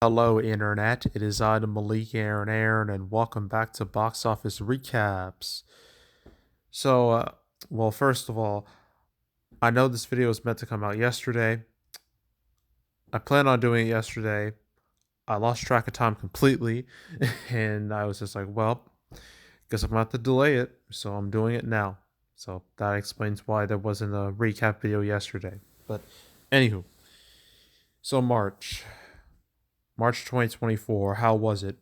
Hello, Internet. It is I, the Malik Aaron, and welcome back to Box Office Recaps. So, well, first of all, I know this video was meant to come out yesterday. I planned on doing it yesterday. I lost track of time completely, and I was just like, well, guess I'm going to have to delay it, so I'm doing it now. So that explains why there wasn't a recap video yesterday. But, anywho, so March 2024, how was it?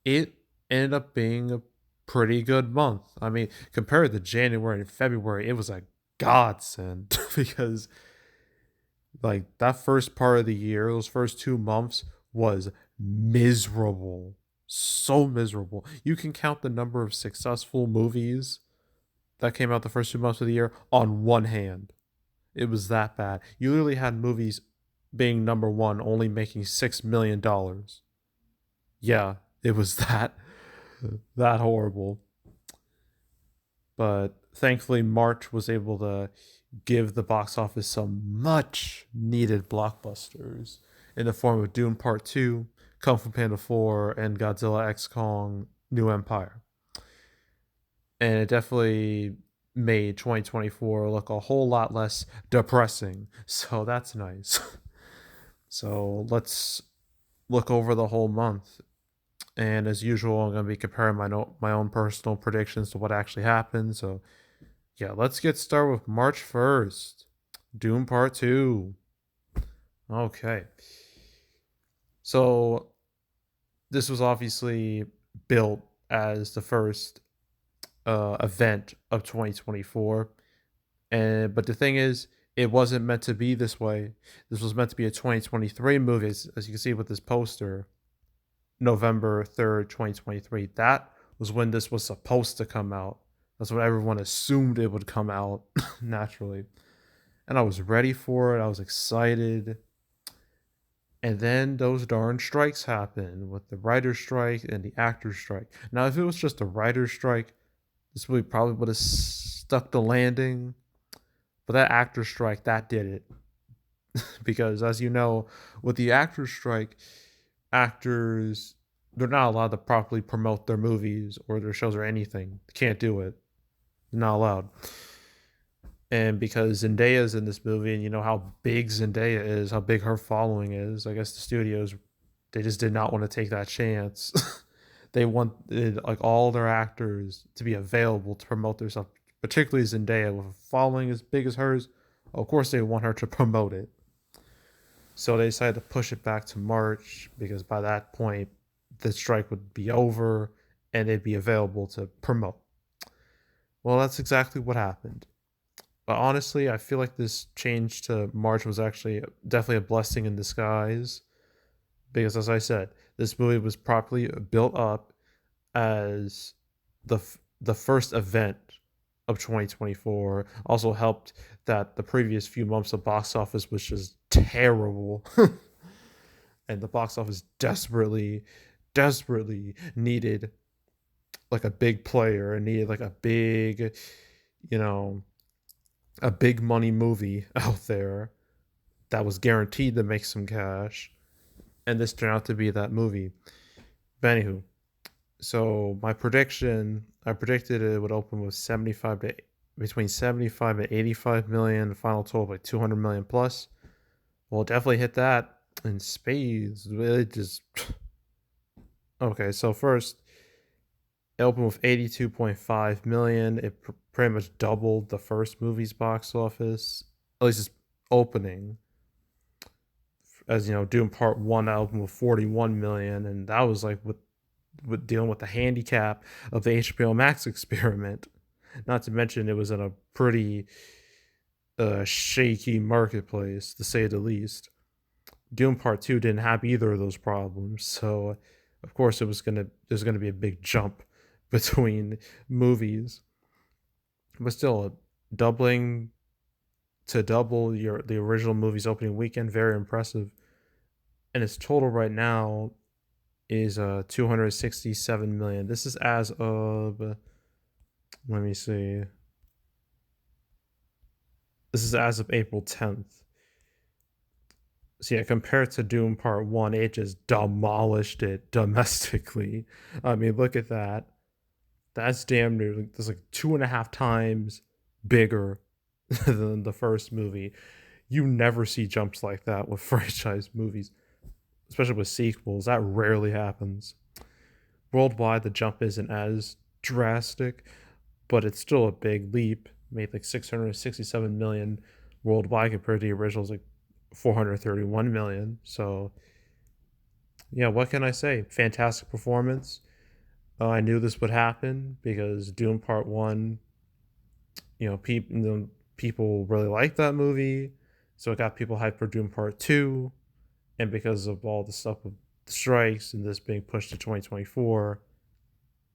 It ended up being a pretty good month. I mean, compared to January and February, it was a godsend because like that first part of the year, those first 2 months was miserable. So miserable. You can count the number of successful movies that came out the first 2 months of the year on one hand. It was that bad. You literally had movies being number one only making $6 million. Yeah, it was that horrible. But thankfully, March was able to give the box office some much needed blockbusters in the form of Dune Part 2, Kung Fu Panda 4, and Godzilla X Kong New Empire. And it definitely made 2024 look a whole lot less depressing. So that's nice. So let's look over the whole month. And as usual, I'm going to be comparing my own personal predictions to what actually happened. So, yeah, let's get started with March 1st. Doom Part 2. Okay. So, this was obviously built as the first event of 2024. But the thing is, it wasn't meant to be this way. This was meant to be a 2023 movie, as you can see with this poster. November 3rd, 2023. That was when this was supposed to come out. That's when everyone assumed it would come out naturally. And I was ready for it. I was excited. And then those darn strikes happened with the writer's strike and the actor's strike. Now, if it was just a writer's strike, this movie probably would have stuck the landing. But that actor's strike, that did it. Because as you know, with the actor's strike, actors, they're not allowed to properly promote their movies or their shows or anything. They can't do it. They're not allowed. And because Zendaya's in this movie, and you know how big Zendaya is, how big her following is, I guess the studios, they just did not want to take that chance. They wanted like all their actors to be available to promote their stuff, particularly Zendaya with a following as big as hers. Of course, they want her to promote it. So they decided to push it back to March because by that point, the strike would be over and it'd be available to promote. Well, that's exactly what happened. But honestly, I feel like this change to March was actually definitely a blessing in disguise because, as I said, this movie was properly built up as the the first event of 2024. Also helped that the previous few months of box office was just terrible. And the box office desperately needed like a big player and needed like a big, you know, a big money movie out there that was guaranteed to make some cash. And this turned out to be that movie. But anywho, so my prediction, I predicted it would open with 75 to between 75 and 85 million, the final total of like 200 million plus. Well, it definitely hit that in spades. It just okay. So first, it opened with 82.5 million. It pretty much doubled the first movie's box office, at least its opening. As you know, Doom Part 1 opened with 41 million, and that was like with dealing with the handicap of the HBO Max experiment. Not to mention, it was in a pretty shaky marketplace, to say the least. Doom Part 2 didn't have either of those problems, so of course there's gonna be a big jump between movies. But still, doubling to double the original movie's opening weekend, very impressive. And its total right now is 267 million. This is as of let me see. This is as of April 10th. So yeah, compared to Doom Part 1, it just demolished it domestically. I mean, look at that. That's damn near like, that's like 2.5 times bigger than the first movie. You never see jumps like that with franchise movies, especially with sequels. That rarely happens. Worldwide, the jump isn't as drastic, but it's still a big leap. Made like 667 million worldwide compared to the originals like 431 million. So yeah, what can I say? Fantastic performance. I knew this would happen because Doom Part One, people really liked that movie, so it got people hyped for Doom Part Two, and because of all the stuff with the strikes and this being pushed to 2024,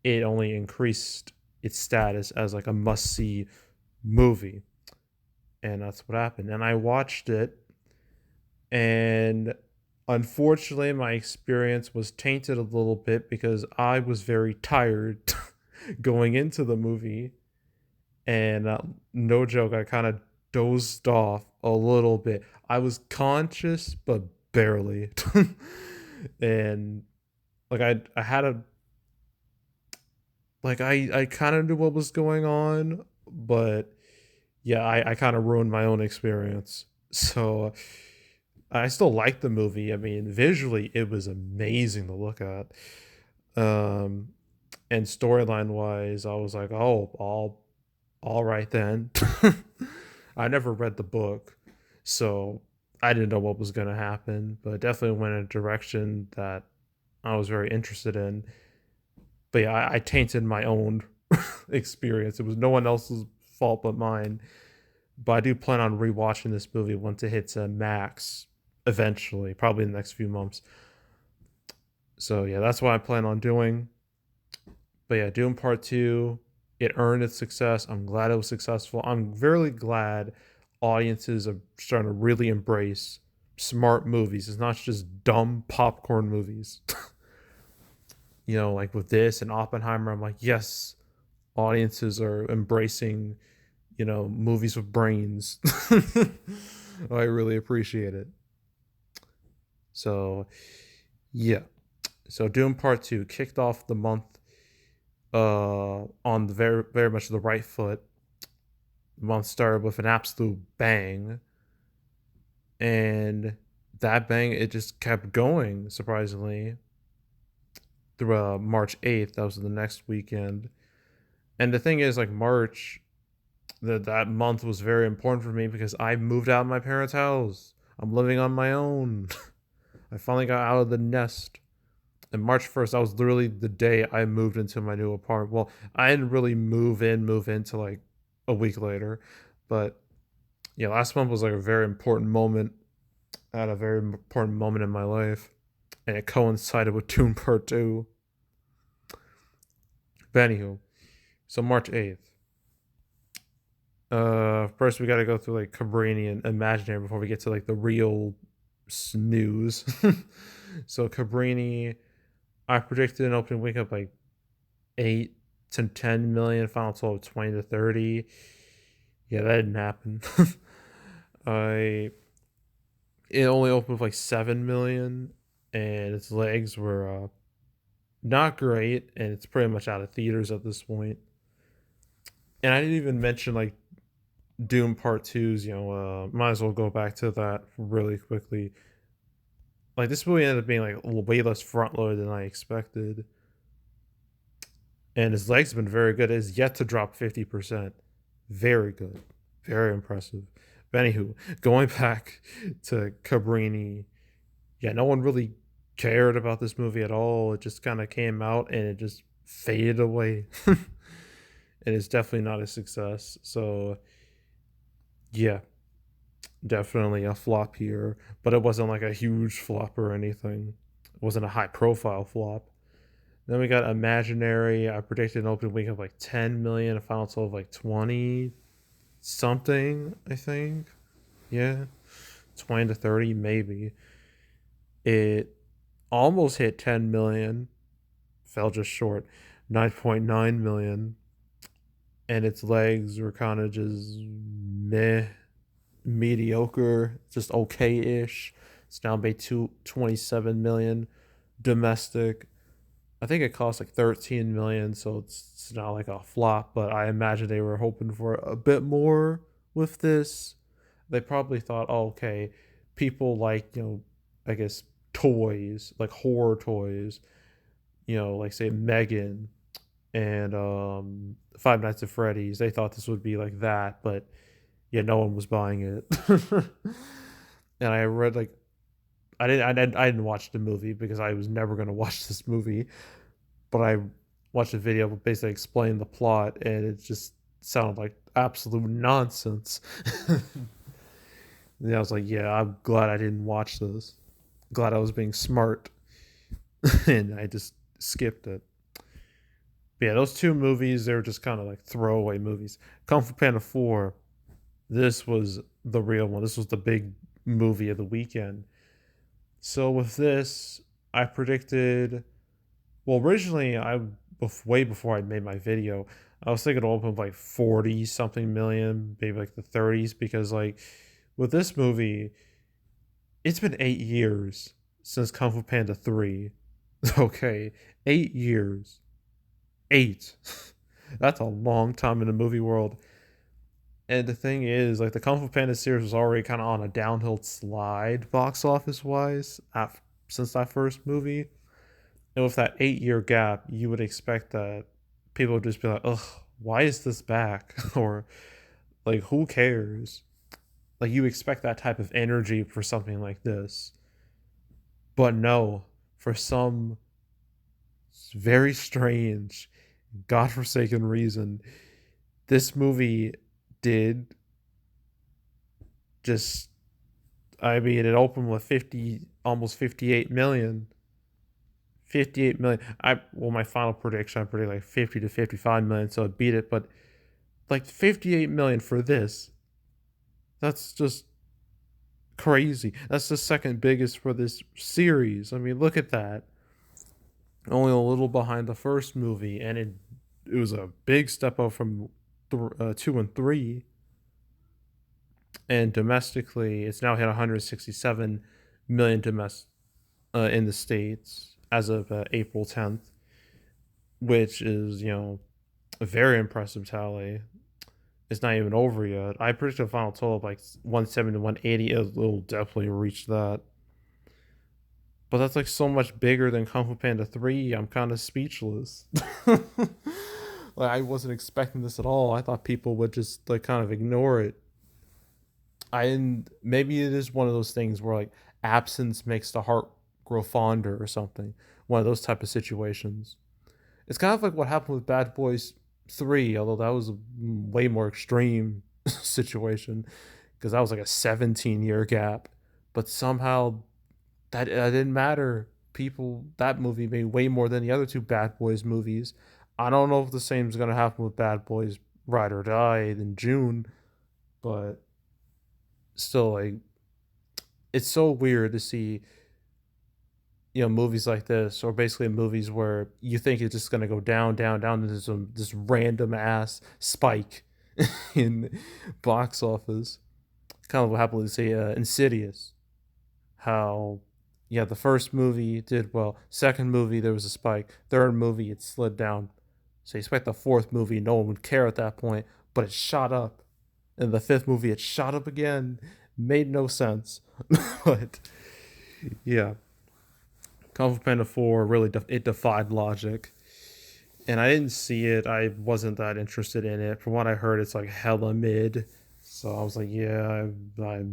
it only increased its status as like a must see movie. And that's what happened. And I watched it, and unfortunately, my experience was tainted a little bit because I was very tired going into the movie. And no joke, I kind of dozed off a little bit. I was conscious, but barely. And like I had a like I kind of knew what was going on, but yeah, I kind of ruined my own experience. So I still like the movie. I mean, visually, it was amazing to look at. Um, and storyline wise, I was like, oh, all right then. I never read the book, so I didn't know what was gonna happen, but definitely went in a direction that I was very interested in. But yeah, I tainted my own experience. It was no one else's fault but mine. But I do plan on rewatching this movie once it hits a max eventually, probably in the next few months. So yeah, that's what I plan on doing. But yeah, Doom Part Two, it earned its success. I'm glad it was successful. I'm very glad audiences are starting to really embrace smart movies. It's not just dumb popcorn movies. Like with this and Oppenheimer, I'm like, yes, audiences are embracing, movies with brains. I really appreciate it. So yeah. So Doom Part Two kicked off the month on the very very much the right foot. The month started with an absolute bang, and that bang it just kept going surprisingly through March 8th. That was the next weekend. And the thing is, like March, that month was very important for me because I moved out of my parents' house. I'm living on my own. I finally got out of the nest. And March 1st, that was literally the day I moved into my new apartment. Well, I didn't really move into like a week later. But yeah, last month was like a very important moment at a very important moment in my life. And it coincided with Dune Part 2. But anywho, so March 8th. First we gotta go through like Cabrini and Imaginary before we get to like the real snooze. So Cabrini, I predicted an opening week of like 8 to 10 million, final total of 20 to 30. Yeah, that didn't happen. I It only opened with like 7 million, and its legs were not great, and it's pretty much out of theaters at this point. And I didn't even mention like Doom Part Twos. Might as well go back to that really quickly. Like this movie ended up being like way less front loaded than I expected, and his legs have been very good. It is yet to drop 50%. Very good, very impressive. But anywho, going back to Cabrini, yeah, no one really cared about this movie at all. It just kind of came out and it just faded away. And it's definitely not a success. So yeah, definitely a flop here, but it wasn't like a huge flop or anything. It wasn't a high profile flop. Then we got Imaginary. I predicted an opening week of like 10 million, a final total of like 20 something, I think. Yeah, 20 to 30 maybe. It almost hit 10 million, fell just short, 9.9 million, and its legs were kind of just meh, mediocre, just okay-ish. It's now made 27 million domestic. I think it cost like 13 million, so it's not like a flop. But I imagine they were hoping for a bit more with this. They probably thought, oh, okay, people like I guess toys like horror toys, like say Megan and Five Nights at Freddy's. They thought this would be like that, but yeah, no one was buying it. And I read like I didn't watch the movie because I was never gonna watch this movie, but I watched a video basically explaining the plot, and it just sounded like absolute nonsense. And I was like, yeah, I'm glad I didn't watch this. Glad I was being smart, and I just skipped it. But yeah, those two movies, they were just kind of like throwaway movies. Kung Fu Panda 4, this was the real one. This was the big movie of the weekend. So with this, I predicted. Well, originally, way before I made my video, I was thinking it'll open like 40 something million, maybe like the 30s, because like with this movie, it's been 8 years since Kung Fu Panda 3. Okay, 8 years. Eight. That's a long time in the movie world. And the thing is, like the Kung Fu Panda series was already kind of on a downhill slide box office wise since that first movie. And with that 8 year gap, you would expect that people would just be like, ugh, why is this back? Or like, who cares? Like, you expect that type of energy for something like this. But no, for some very strange, godforsaken reason, this movie did just, I mean, it opened with 50, almost 58 million. 58 million. My final prediction, I predict like 50 to 55 million, so it beat it, but like 58 million for this. That's just crazy. That's the second biggest for this series. I mean, look at that. Only a little behind the first movie, and it was a big step up from 2 and 3. And domestically, it's now hit 167 million in the states as of April 10th, which is a very impressive tally. It's not even over yet. I predicted a final total of like 170 to 180. It'll definitely reach that. But that's like so much bigger than Kung Fu Panda 3. I'm kind of speechless. Like I wasn't expecting this at all. I thought people would just like kind of ignore it. Maybe it is one of those things where like absence makes the heart grow fonder or something. One of those type of situations. It's kind of like what happened with Bad Boys 3, although that was a way more extreme situation because that was like a 17-year gap. But somehow that didn't matter. People, that movie made way more than the other two Bad Boys movies. I don't know if the same is going to happen with Bad Boys Ride or Die in June, but still, like, it's so weird to see movies like this, or basically movies where you think it's just gonna go down, down, down into this random ass spike in box office. Kind of what happened with say Insidious. How the first movie did well. Second movie there was a spike. Third movie it slid down. So you expect the fourth movie, no one would care at that point, but it shot up. And the fifth movie it shot up again. Made no sense. But yeah. Kung Fu Panda 4 really it defied logic. And I didn't see it. I wasn't that interested in it. From what I heard, it's like hella mid. So I was like, yeah, I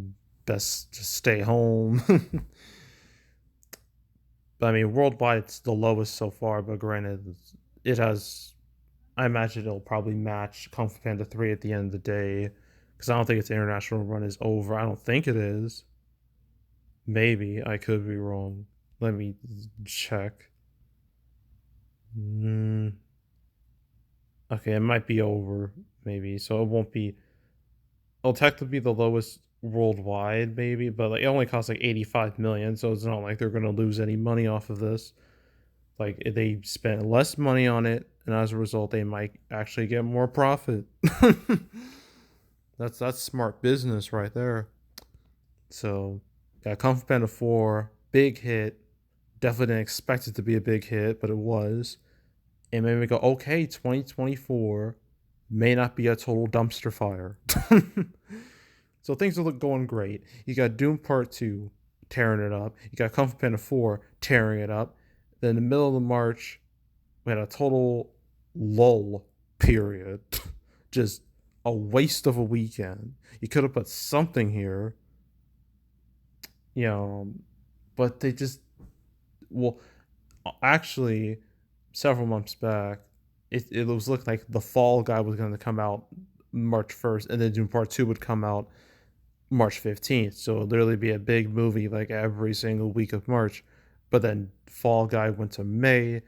best just stay home. But I mean, worldwide, it's the lowest so far. But granted, it has. I imagine it'll probably match Kung Fu Panda 3 at the end of the day. Because I don't think its international run is over. I don't think it is. Maybe. I could be wrong. Let me check. Okay, it might be over, maybe. So it won't be. It'll technically be the lowest worldwide, maybe, but like it only costs like 85 million, so it's not like they're gonna lose any money off of this. Like they spent less money on it, and as a result, they might actually get more profit. That's smart business right there. So Got Kung Fu Panda 4, big hit. Definitely didn't expect it to be a big hit, but it was. It made me go, okay, 2024 may not be a total dumpster fire. So things are going great. You got Doom Part 2 tearing it up. You got Kung Fu Panda 4 tearing it up. Then in the middle of the March, we had a total lull period. Just a waste of a weekend. You could have put something here, you know, but they just, well, actually, several months back, it was looking like The Fall Guy was going to come out March 1st, and then Doom Part 2 would come out March 15th. So it'd literally be a big movie like every single week of March. But then Fall Guy went to May,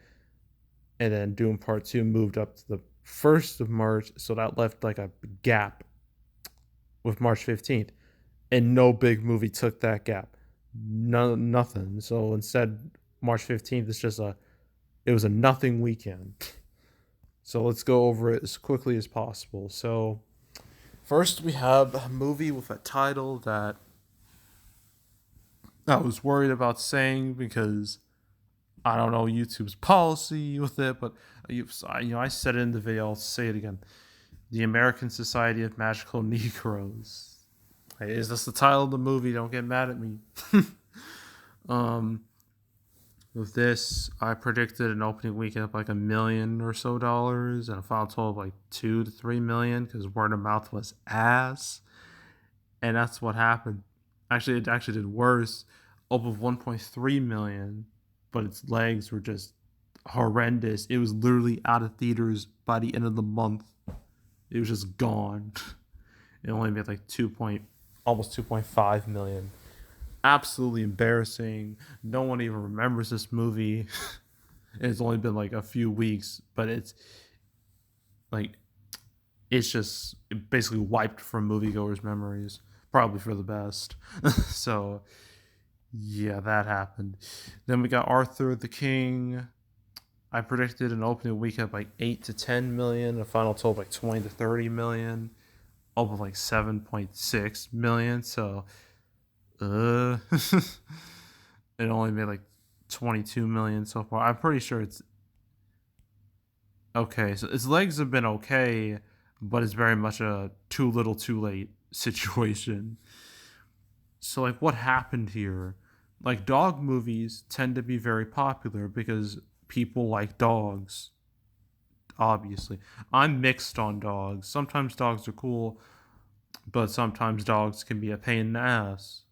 and then Doom Part 2 moved up to the 1st of March. So that left like a gap with March 15th. And no big movie took that gap. No, nothing. So instead, March 15th is just it was a nothing weekend. So let's go over it as quickly as possible. So first, we have a movie with a title that I was worried about saying because I don't know YouTube's policy with it, but I said it in the video. I'll say it again: the American Society of Magical Negroes. Hey, is this the title of the movie? Don't get mad at me. um, with this, I predicted an opening weekend of like $1 million or so, and a final total of like 2 to 3 million because word of mouth was ass, and that's what happened. Actually, it actually did worse, up of 1.3 million, but its legs were just horrendous. It was literally out of theaters by the end of the month. It was just gone. It only made like almost 2.5 million. Absolutely embarrassing. No one even remembers this movie. It's only been like a few weeks, but it's like it's just basically wiped from moviegoers' memories. Probably for the best. So yeah, that happened. Then we got Arthur the King. I predicted an opening weekend of like 8 to 10 million, a final total of like 20 to 30 million, up of like 7.6 million. So it only made like 22 million so far. I'm pretty sure it's okay. So its legs have been okay, but it's very much a too little too late situation. So like what happened here? Like dog movies tend to be very popular because people like dogs. Obviously, I'm mixed on dogs. Sometimes dogs are cool, but sometimes dogs can be a pain in the ass,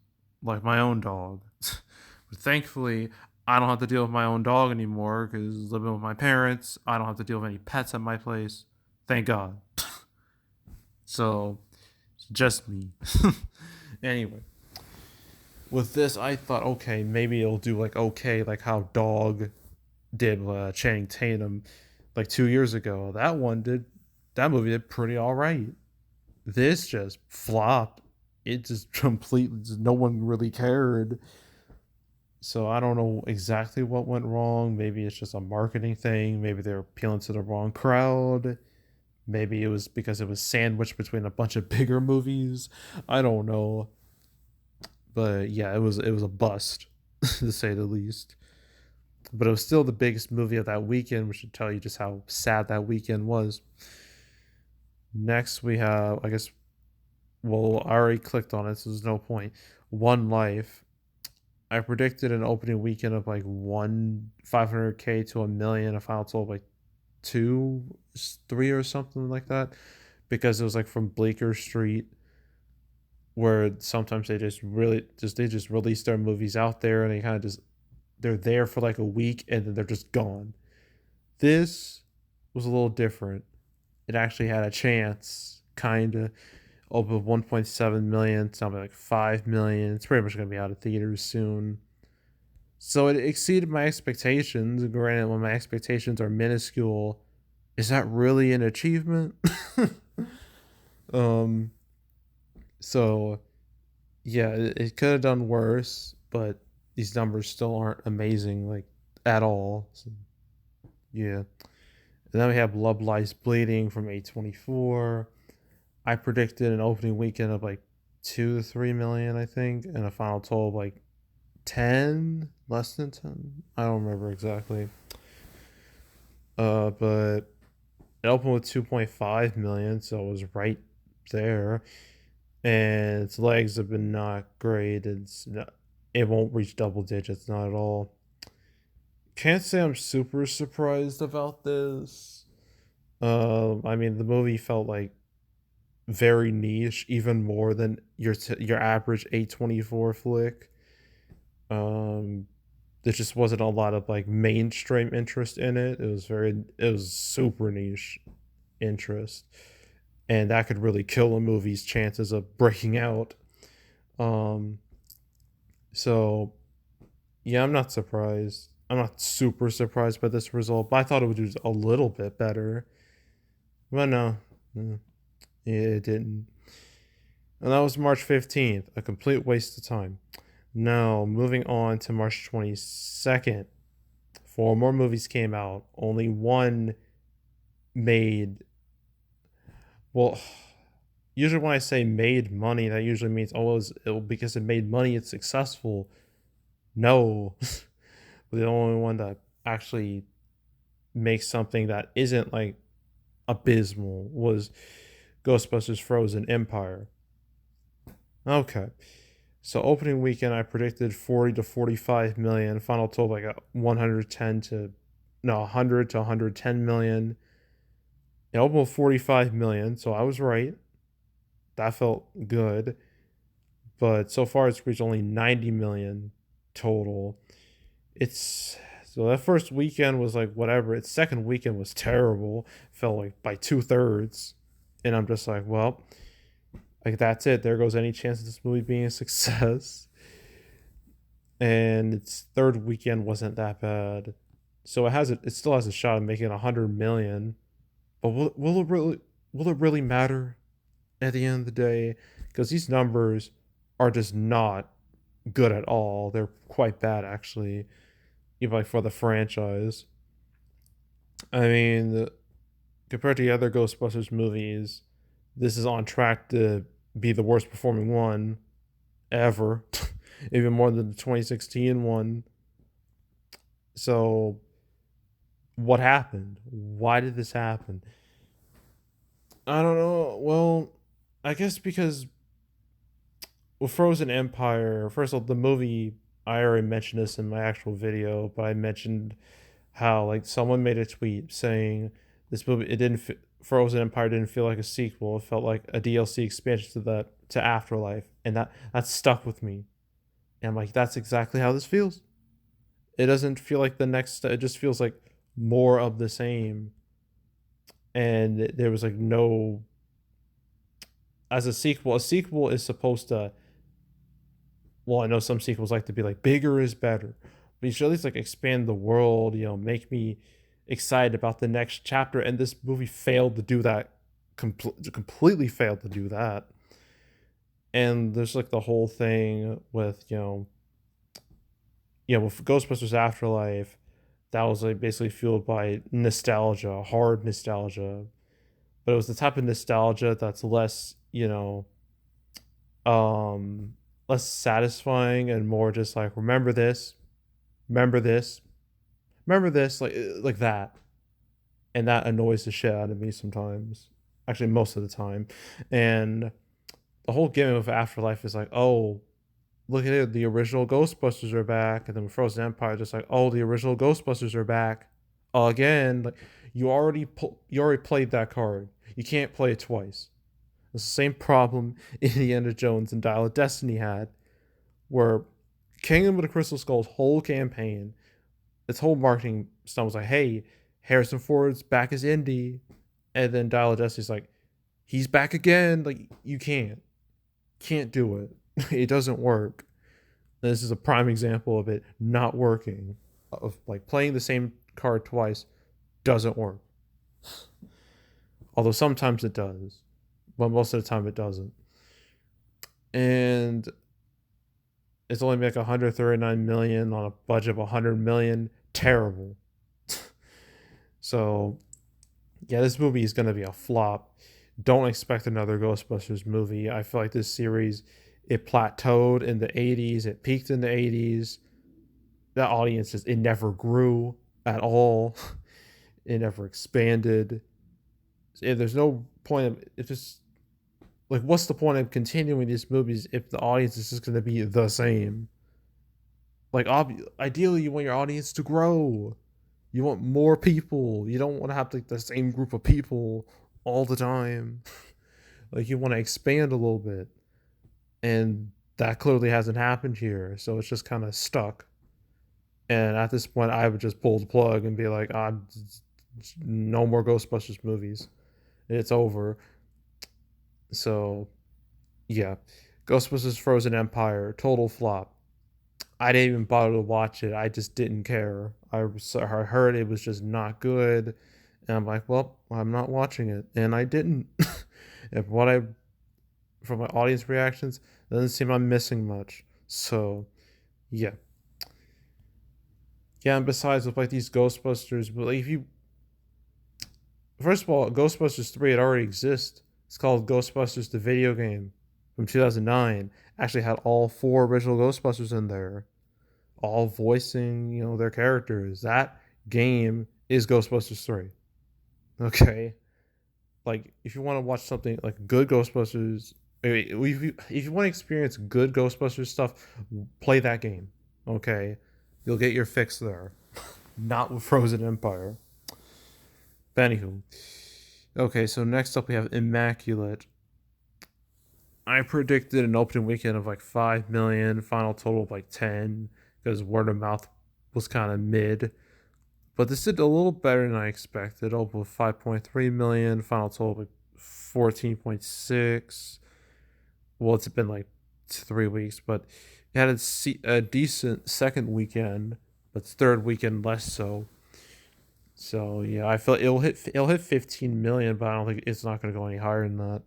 like my own dog. But thankfully, I don't have to deal with my own dog anymore because living with my parents, I don't have to deal with any pets at my place. Thank God. So, just me. Anyway, with this, I thought, okay, maybe it'll do like okay, like how Dog did Channing Tatum like 2 years ago. That movie did pretty all right. This just flopped. It just completely, no one really cared. So I don't know exactly what went wrong. Maybe it's just a marketing thing. Maybe they're appealing to the wrong crowd. Maybe it was because it was sandwiched between a bunch of bigger movies. I don't know. But yeah, it was a bust to say the least. But it was still the biggest movie of that weekend, which should tell you just how sad that weekend was. Next, we have, I guess, well, I already clicked on it, so there's no point. One Life. I predicted an opening weekend of like 500K to a million, a final total of like 2, 3 or something like that, because it was like from Bleecker Street, where sometimes they just release their movies out there and they kind of just they're there for like a week and then they're just gone. This was a little different. It actually had a chance, kind of, over 1.7 million, something like 5 million. It's pretty much going to be out of theaters soon. So it exceeded my expectations. Granted, when my expectations are minuscule, is that really an achievement? um, so yeah, it could have done worse, but these numbers still aren't amazing, like at all. So, yeah. And then we have Love Lies Bleeding from A24. I predicted an opening weekend of like 2 to 3 million, I think, and a final total of like 10, less than 10. I don't remember exactly. But it opened with 2.5 million, so it was right there. And its legs have been not great. It won't reach double digits, not at all. Can't say I'm super surprised about this. I mean, the movie felt like very niche, even more than your average A24 flick. Um, there just wasn't a lot of like mainstream interest in it. It was super niche interest, and that could really kill a movie's chances of breaking out. Um, so yeah, I'm not surprised. I'm not super surprised by this result, but I thought it would do a little bit better. But no, it didn't. And that was March 15th, a complete waste of time. Now, moving on to March 22nd, four more movies came out. Only one made, well, usually when I say made money, that usually means, because it made money, it's successful. No. The only one that actually makes something that isn't like abysmal was Ghostbusters Frozen Empire. Okay. So opening weekend, I predicted 40 to 45 million. Final total like a 110 to no 100 to 110 million. It opened with 45 million, so I was right. That felt good. But so far, it's reached only 90 million total. It's so that first weekend was like whatever. Its second weekend was terrible. Fell like by 2/3, and I'm just like, well, like that's it. There goes any chance of this movie being a success. And its third weekend wasn't that bad, so it still has a shot of making 100 million. But will it really matter at the end of the day? Because these numbers are just not good at all. They're quite bad actually, even like for the franchise. I mean, compared to the other Ghostbusters movies, this is on track to be the worst performing one ever, even more than the 2016 one. So, what happened? Why did this happen? I don't know. Well, I guess because with Frozen Empire, first of all, the movie, I already mentioned this in my actual video, but I mentioned how like someone made a tweet saying this movie it didn't Frozen Empire didn't feel like a sequel. It felt like a DLC expansion to Afterlife, and that stuck with me. And I'm like, that's exactly how this feels. It doesn't feel like the next. It just feels like more of the same. And there was like no as a sequel. A sequel is supposed to. Well, I know some sequels like to be like bigger is better, but you should at least like expand the world. Make me excited about the next chapter. And this movie failed to do that. Completely failed to do that. And there's like the whole thing with with Ghostbusters Afterlife, that was like basically fueled by nostalgia, hard nostalgia. But it was the type of nostalgia that's less, um, less satisfying and more just like remember this, remember this, like that, and that annoys the shit out of me sometimes. Actually, most of the time, and the whole gimmick of Afterlife is like, oh, look at it, the original Ghostbusters are back, and then Frozen Empire just like, oh, the original Ghostbusters are back again. Like you already played that card. You can't play it twice. It's the same problem Indiana Jones and Dial of Destiny had, where Kingdom of the Crystal Skull's whole campaign, its whole marketing stuff was like, hey, Harrison Ford's back as Indy, and then Dial of Destiny's like, he's back again. Like you can't do it. It doesn't work. This is a prime example of it not working. Of like playing the same card twice doesn't work. Although sometimes it does, but most of the time it doesn't. And it's only make 139 million on a budget of 100 million. Terrible. So yeah, this movie is gonna be a flop. Don't expect another Ghostbusters movie. I feel like this series, it plateaued in the 80s, it peaked in the 80s. That audience just, it never grew at all. It never expanded. There's no point of it. Just like, what's the point of continuing these movies if the audience is just going to be the same? Like, ideally, you want your audience to grow. You want more people. You don't want to have like the same group of people all the time. Like, you want to expand a little bit, and that clearly hasn't happened here. So it's just kind of stuck. And at this point, I would just pull the plug and be like, no more Ghostbusters movies. It's over. So yeah, Ghostbusters Frozen Empire, total flop. I didn't even bother to watch it. I just didn't care. I heard it was just not good, and I'm like, well, I'm not watching it, and I didn't. If what I from my audience reactions, it doesn't seem I'm missing much. So yeah, yeah. And besides, with like these Ghostbusters, but like if you first of all, Ghostbusters 3, it already exists. It's called Ghostbusters the video game from 2009. Actually had all four original Ghostbusters in there, all voicing, their characters. That game is Ghostbusters 3. Okay? Like, if you want to watch something like good Ghostbusters, if you want to experience good Ghostbusters stuff, play that game. Okay? You'll get your fix there. Not with Frozen Empire. But anywho. Okay, so next up we have Immaculate. I predicted an opening weekend of like 5 million, final total of like 10, because word of mouth was kind of mid. But this did a little better than I expected. Opened with 5.3 million, final total of like 14.6. Well, it's been like 3 weeks, but it had a decent second weekend, but third weekend less so. So yeah, I feel it'll hit 15 million, but I don't think it's not going to go any higher than that.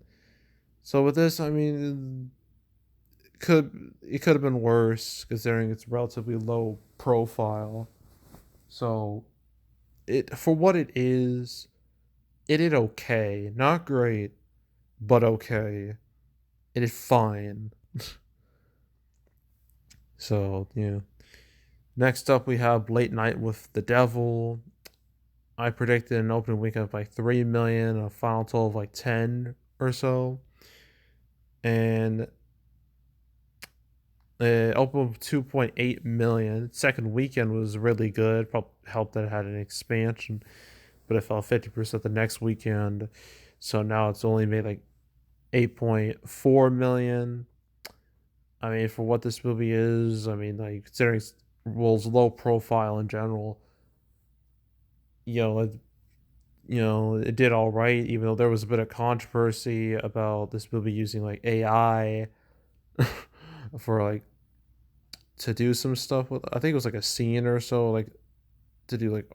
So with this, I mean, it could have been worse considering it's relatively low profile. So it for what it did okay, not great, but okay. It is fine. So yeah. Next up, we have Late Night with the Devil. I predicted an opening weekend of like 3 million, a final total of like 10 or so, and it opened with 2.8 million. Second weekend was really good. Probably helped that it had an expansion, but it fell 50% the next weekend. So now it's only made like 8.4 million. I mean, for what this movie is, I mean, like considering Will's low profile in general, you know, it, it did all right. Even though there was a bit of controversy about this movie using like AI for like to do some stuff with. I think it was like a scene or so, like to do like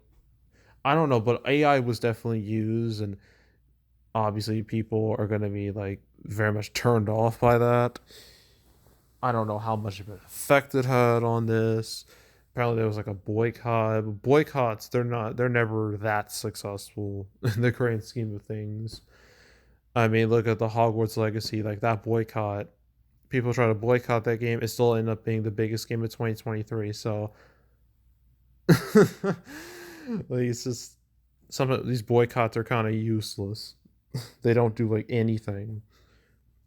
I don't know, but AI was definitely used, and obviously people are gonna be like very much turned off by that. I don't know how much of an effect it had on this. Apparently there was like a boycott. Boycotts, they're never that successful in the grand scheme of things. I mean, look at the Hogwarts Legacy, like that boycott. People try to boycott that game, it still ended up being the biggest game of 2023. So like it's just some of these boycotts are kind of useless. They don't do like anything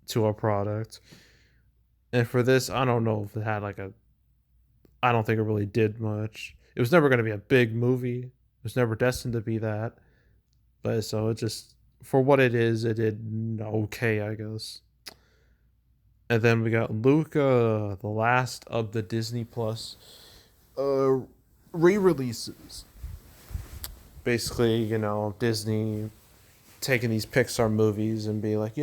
to a product. And for this, I don't know if it had like a. I don't think it really did much. It was never going to be a big movie. It was never destined to be that. But so it just, for what it is, it did okay, I guess. And then we got Luca, the last of the Disney Plus uh, re-releases. Basically, Disney taking these Pixar movies and be like,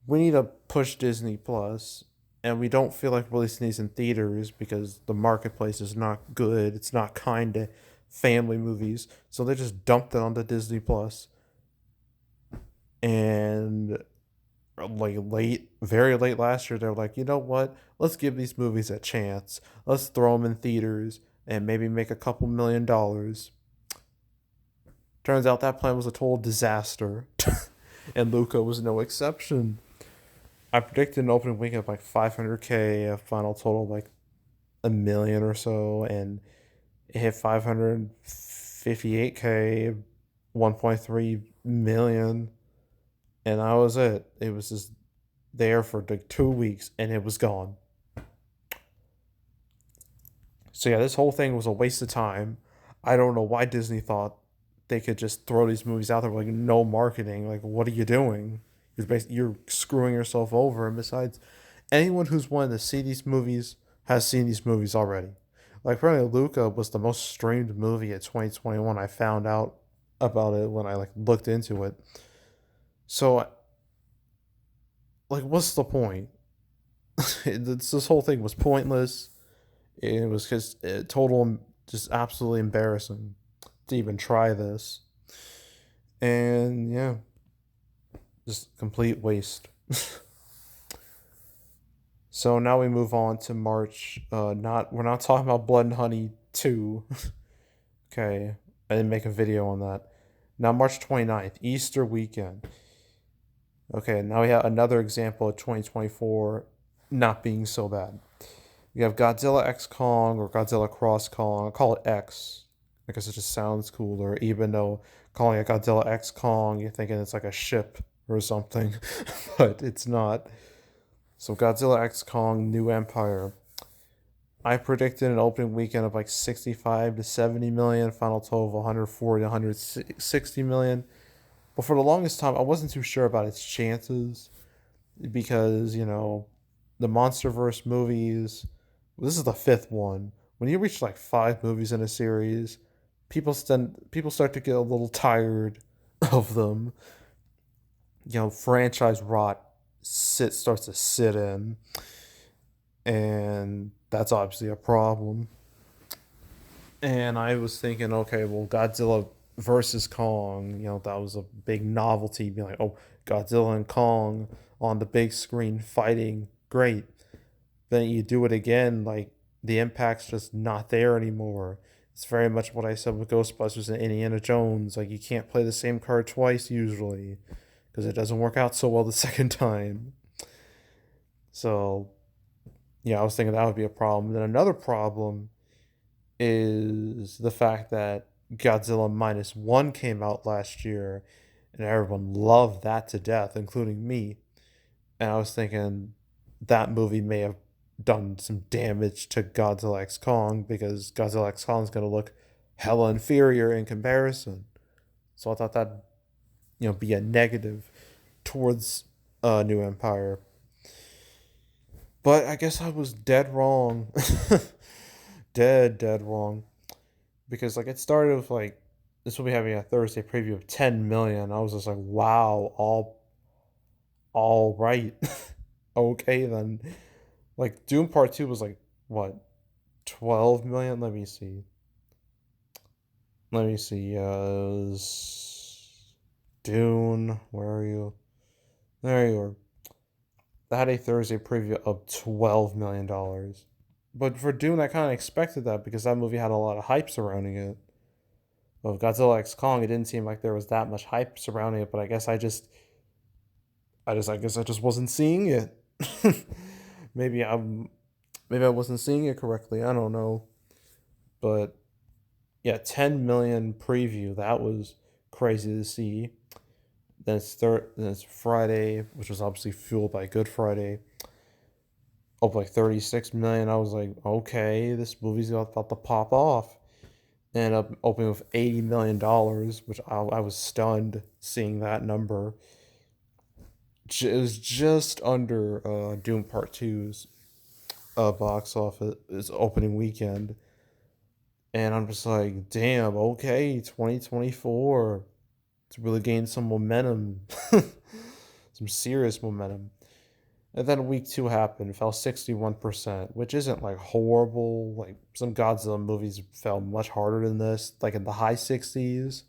we need to push Disney Plus, and we don't feel like releasing these in theaters because the marketplace is not good. It's not kind to family movies, so they just dumped it onto Disney Plus. And like very late last year, they're like, you know what? Let's give these movies a chance. Let's throw them in theaters and maybe make a couple $1 million. Turns out that plan was a total disaster. and Luca was no exception. I predicted an opening weekend of like 500K, a final total of like a million or so, and it hit 558K, 1.3 million, and that was it. It was just there for like 2 weeks and it was gone. So yeah, this whole thing was a waste of time. I don't know why Disney thought they could just throw these movies out there with like no marketing. Like, what are you doing? You're screwing yourself over. And besides, anyone who's wanted to see these movies has seen these movies already. Like, apparently, Luca was the most streamed movie of 2021. I found out about it when I like looked into it. So, like, what's the point? This whole thing was pointless. It was just total, just absolutely embarrassing to even try this. And yeah, just complete waste. So now we move on to March. Not we're not talking about Blood and Honey 2. Okay, I didn't make a video on that. Now March 29th, Easter weekend. Okay, now we have another example of 2024 not being so bad. We have Godzilla X Kong or Godzilla Cross Kong. I'll call it X because it just sounds cooler, even though calling it Godzilla X Kong, you're thinking it's like a ship or something, but it's not. So Godzilla X Kong New Empire. I predicted an opening weekend of like 65 to 70 million, final total of 140 to 160 million. But for the longest time, I wasn't too sure about its chances because, the MonsterVerse movies, this is the fifth one. When you reach like five movies in a series, people start to get a little tired of them. Franchise rot starts to sit in, and that's obviously a problem. And I was thinking, okay, well, Godzilla versus Kong, that was a big novelty. Being like, oh, Godzilla and Kong on the big screen fighting, great. Then you do it again, like the impact's just not there anymore. It's very much what I said with Ghostbusters and Indiana Jones. Like, you can't play the same card twice usually because it doesn't work out so well the second time. So, yeah, I was thinking that would be a problem. Then another problem is the fact that Godzilla Minus One came out last year, and everyone loved that to death, including me. And I was thinking that movie may have done some damage to Godzilla X Kong because Godzilla X Kong is going to look hella inferior in comparison. So I thought that'd be a negative towards New Empire. But I guess I was dead wrong. Dead wrong. Because like it started with like this will be having a Thursday preview of 10 million. I was just like, wow, all right. Okay then. Like Doom Part 2 was like what? 12 million? Let me see. Let me see. Dune, where are you? There you are. That had a Thursday preview of $12 million. But for Dune, I kind of expected that because that movie had a lot of hype surrounding it. Of Godzilla X Kong, it didn't seem like there was that much hype surrounding it, but I guess I just wasn't seeing it. maybe I'm, maybe I wasn't seeing it correctly. I don't know, but yeah, 10 million preview. That was crazy to see. Then it's Friday, which was obviously fueled by Good Friday. Up like 36 million. I was like, okay, this movie's about to pop off. Ended up opening with $80 million, which I was stunned seeing that number. It was just under Doom Part 2's box office opening weekend. And I'm just like, damn, okay, 2024. It's really gained some momentum, some serious momentum. And then week two happened, fell 61%, which isn't like horrible. Like some Godzilla movies fell much harder than this, like in the high 60s,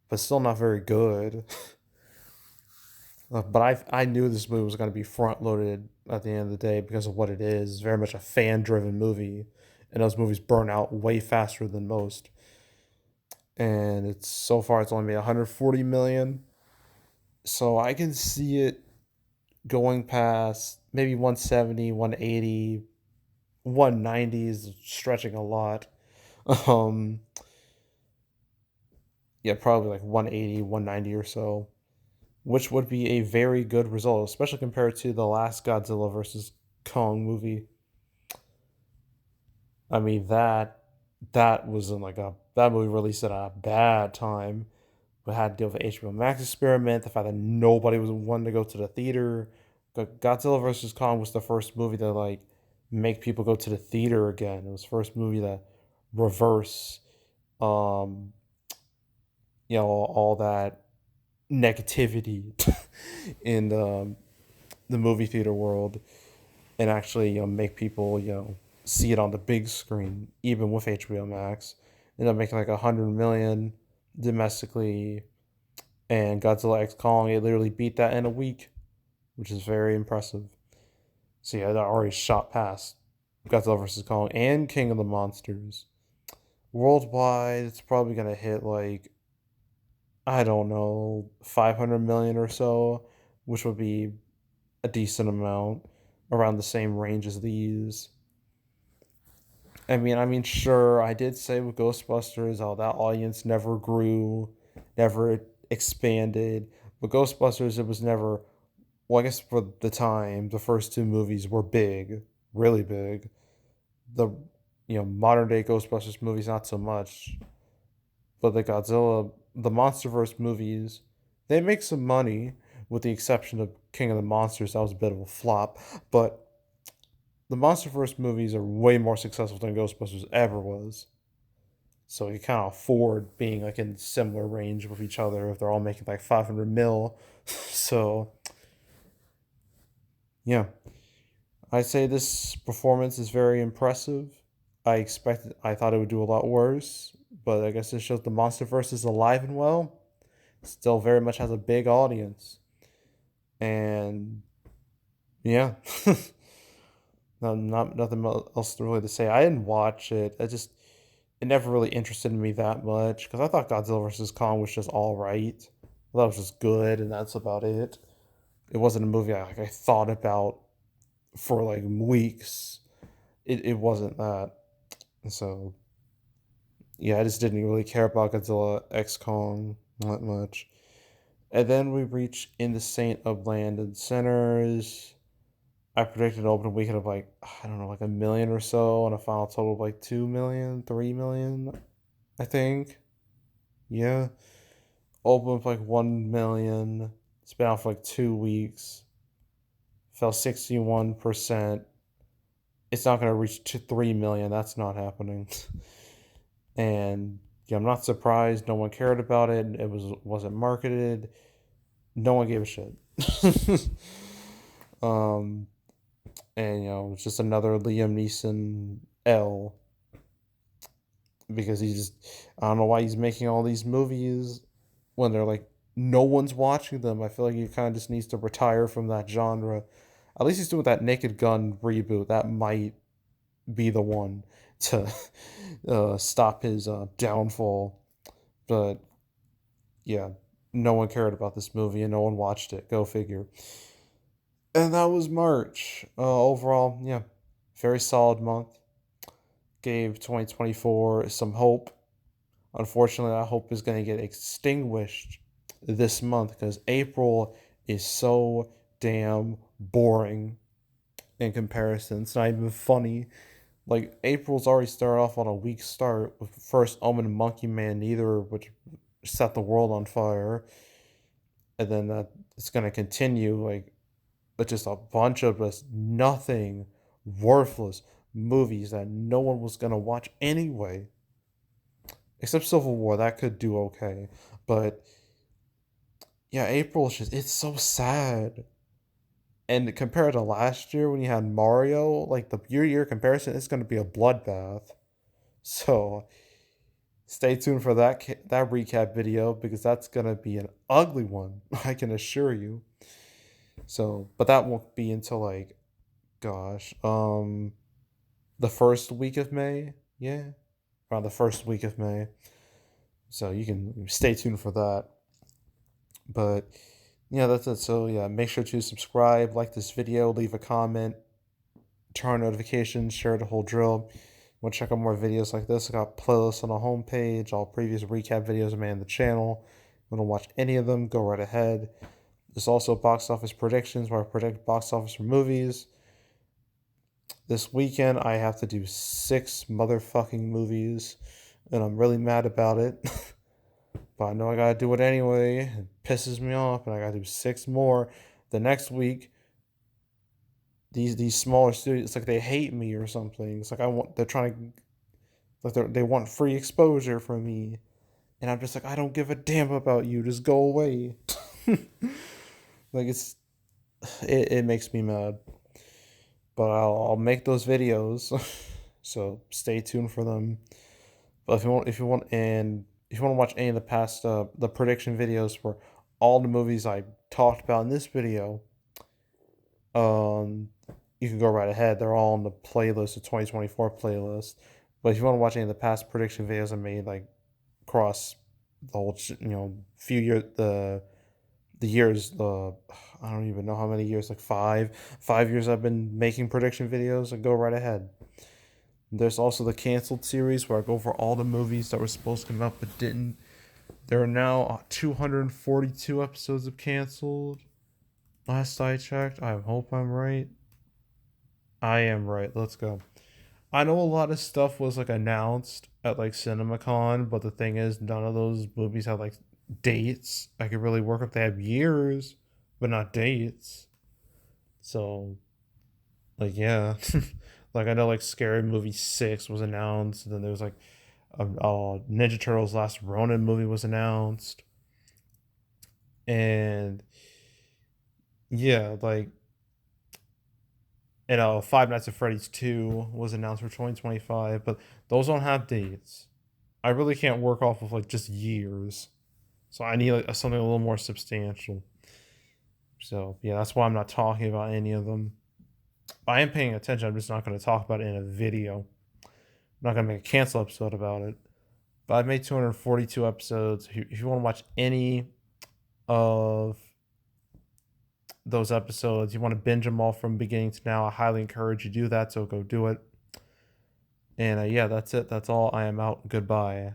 but still not very good. But I knew this movie was going to be front loaded at the end of the day because of what it is. It's very much a fan driven movie, and those movies burn out way faster than most. And it's so far it's only made 140 million. So I can see it going past maybe 170, 180, 190 is stretching a lot. Um, yeah, probably like 180, 190 or so, which would be a very good result, especially compared to the last Godzilla versus Kong movie. I mean that was in like a that movie released at a bad time. We had to deal with the HBO Max experiment, the fact that nobody was wanting to go to the theater. Godzilla versus Kong was the first movie to like make people go to the theater again. It was the first movie to reverse um all that negativity in the movie theater world and actually make people see it on the big screen even with HBO Max. Ended up making like 100 million domestically, and Godzilla X Kong it literally beat that in a week, which is very impressive. So yeah, that already shot past Godzilla vs Kong and King of the Monsters. Worldwide, it's probably gonna hit like I don't know 500 million or so, which would be a decent amount, around the same range as these. I mean, sure, I did say with Ghostbusters, how that audience never grew, never expanded. But Ghostbusters, it was never. Well, I guess for the time, the first two movies were big, really big. The modern day Ghostbusters movies not so much, but the MonsterVerse movies, they make some money, with the exception of King of the Monsters. That was a bit of a flop, but the MonsterVerse movies are way more successful than Ghostbusters ever was. So you kind of afford being like in similar range with each other if they're all making like 500 mil. So yeah, I say this performance is very impressive. I thought it would do a lot worse, but I guess it shows the MonsterVerse is alive and well. Still very much has a big audience, and yeah, not nothing else really to say. I didn't watch it. It never really interested me that much because I thought Godzilla vs Kong was just all right. I thought it was just good, and that's about it. It wasn't a movie I thought about for like weeks. It wasn't that. So yeah, I just didn't really care about Godzilla X Kong that much. And then we reach In the Saint of Land and Sinners. I predicted an opening weekend of like I don't know, like a million or so, and a final total of like 2 million, 3 million, I think. Yeah, opened with like 1 million. It's been out for like 2 weeks. Fell 61%. It's not gonna reach 3 million. That's not happening. And yeah, I'm not surprised. No one cared about it. It wasn't marketed. No one gave a shit. um, and it's just another Liam Neeson L, because I don't know why he's making all these movies when they're like no one's watching them. I feel like he kind of just needs to retire from that genre. At least he's doing that Naked Gun reboot. That might be the one to stop his downfall. But yeah, no one cared about this movie and no one watched it. Go figure. And that was March. Overall, yeah, very solid month. Gave 2024 some hope. Unfortunately, that hope is going to get extinguished this month because April is so damn boring in comparison. It's not even funny. Like, April's already started off on a weak start with first Omen and Monkey Man, neither of which set the world on fire. And then it's going to continue, like, with just a bunch of just nothing, worthless movies that no one was going to watch anyway. Except Civil War, that could do okay. But yeah, April is it's so sad. And compared to last year when you had Mario, like the year comparison, it's going to be a bloodbath. So stay tuned for that recap video because that's going to be an ugly one, I can assure you. So, but that won't be until like gosh, the first week of May. Yeah, around the first week of May. So you can stay tuned for that. But Yeah, that's it. So yeah, make sure to subscribe, like this video, leave a comment, turn on notifications, share the whole drill. Want to check out more videos like this? I got playlists on the homepage, all previous recap videos I made on the channel. Want to watch any of them? Go right ahead. There's also box office predictions where I predict box office for movies. This weekend I have to do 6 motherfucking movies, and I'm really mad about it. But I know I gotta do it anyway. It pisses me off, and I gotta do 6 more the next week. These smaller studios, it's like they hate me or something. It's like they're trying to they want free exposure from me, and I'm just like, I don't give a damn about you. Just go away. Like it makes me mad. But I'll make those videos, so stay tuned for them. But if you want to watch any of the past the prediction videos for all the movies I talked about in this video, um, you can go right ahead. They're all on the playlist, the 2024 playlist. But if you want to watch any of the past prediction videos I made, like across the whole, few years, the years, I don't even know how many years, like 5 years I've been making prediction videos, and go right ahead. There's also the canceled series where I go over all the movies that were supposed to come out but didn't. There are now 242 episodes of canceled. Last I checked, I hope I'm right. I am right. Let's go. I know a lot of stuff was like announced at like CinemaCon, but the thing is, none of those movies have like dates. I could really work if they have years, but not dates. So, like, yeah. Like, I know like Scary Movie 6 was announced, and then there was like Ninja Turtles Last Ronin movie was announced. And yeah, like, Five Nights at Freddy's 2 was announced for 2025, but those don't have dates. I really can't work off of like just years. So I need like something a little more substantial. So yeah, that's why I'm not talking about any of them. I am paying attention. I'm just not going to talk about it in a video. I'm not going to make a cancel episode about it. But I've made 242 episodes. If you want to watch any of those episodes, you want to binge them all from beginning to now, I highly encourage you to do that. So go do it. And yeah, that's it. That's all. I am out. Goodbye.